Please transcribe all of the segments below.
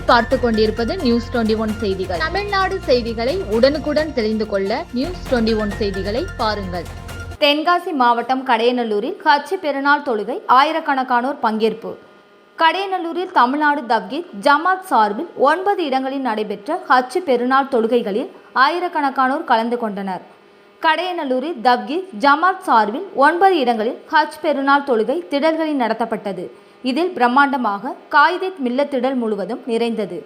நீங்கள் பார்த்து கொண்டிருப்பது நியூஸ் 21 செய்திகள். தமிழ்நாடு செய்திகளை உடனுக்குடன் தெரிந்து கொள்ள நியூஸ் 21 செய்திகளை பாருங்கள். தென்காசி மாவட்டம் கடையநல்லூரில் ஹஜ் பெருநாள் தொழுகை ஆயிரக்கணக்கானோர் பங்கேற்பு. கடையநல்லூரில் தமிழ்நாடு தவ்கீத் ஜமாத் சார்பில் 9 இடங்களில் நடைபெற்ற ஹஜ் பெருநாள் தொழுகைகளில் ஆயிரக்கணக்கானோர் கலந்து கொண்டனர். கடையநல்லூரில் தவ்கீத் ஜமாத் சார்பில் 9 இடங்களில் ஹஜ் பெருநாள் தொழுகை திடல்களில் நடத்தப்பட்டது. இதில் பிரம்மாண்டமாக காயிதெத் மில்லத் திடல் முழுவதும் நிறைந்தது.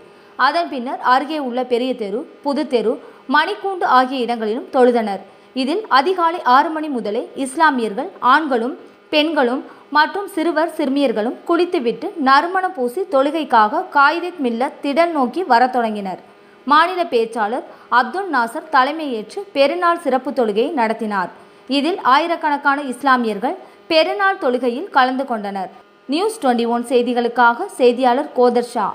அதன் பின்னர் அருகே உள்ள பெரிய தெரு, புது தெரு, மணிக்கூண்டு ஆகிய இடங்களிலும் தொழுதனர். இதில் அதிகாலை 6 மணி முதலே இஸ்லாமியர்கள் ஆண்களும் பெண்களும் மற்றும் சிறுவர் சிறுமியர்களும் குளித்துவிட்டு நறுமணம் பூசி தொழுகைக்காக காயிதெத் மில்லத் திடல் நோக்கி வரத் தொடங்கினர். மாநில பேச்சாளர் அப்துல் நாசர் தலைமையேற்று பெருநாள் சிறப்பு தொழுகையை நடத்தினார். இதில் ஆயிரக்கணக்கான இஸ்லாமியர்கள் பெருநாள் தொழுகையில் கலந்து கொண்டனர். நியூஸ் 21 செய்திகளுக்காக செய்தியாளர் கோதர் ஷா.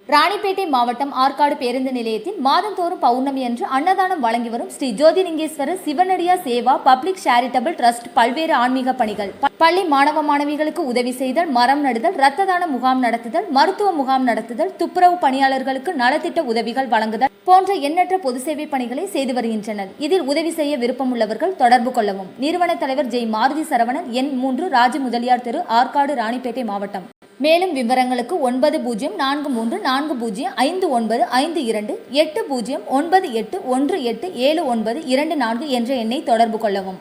ராணிப்பேட்டை மாவட்டம் ஆற்காடு பேருந்து நிலையத்தில் மாதந்தோறும் பௌர்ணமி அன்று அன்னதானம் வழங்கி வரும் Sri Jothilingeswarar சிவனடியா Seva public charitable trust பல்வேறு ஆன்மீக பணிகள், பள்ளி மாணவ மாணவிகளுக்கு உதவி செய்தல், மரம் நடுதல், இரத்த தான முகாம் நடத்துதல், மருத்துவ முகாம் நடத்துதல், துப்புரவு பணியாளர்களுக்கு நலத்திட்ட உதவிகள் வழங்குதல் போன்ற எண்ணற்ற பொது சேவை பணிகளை செய்து வருகின்றனர். இதில் உதவி செய்ய விருப்பமுள்ளவர்கள் தொடர்பு கொள்ளவும். நிறுவன தலைவர் ஜெய் மாருதி சரவணன், எண் 3, ராஜ முதலியார் தெரு, ஆற்காடு, ராணிப்பேட்டை மாவட்டம். மேலும் விவரங்களுக்கு 9040405952 80981817 என்ற எண்ணை தொடர்பு கொள்ளவும்.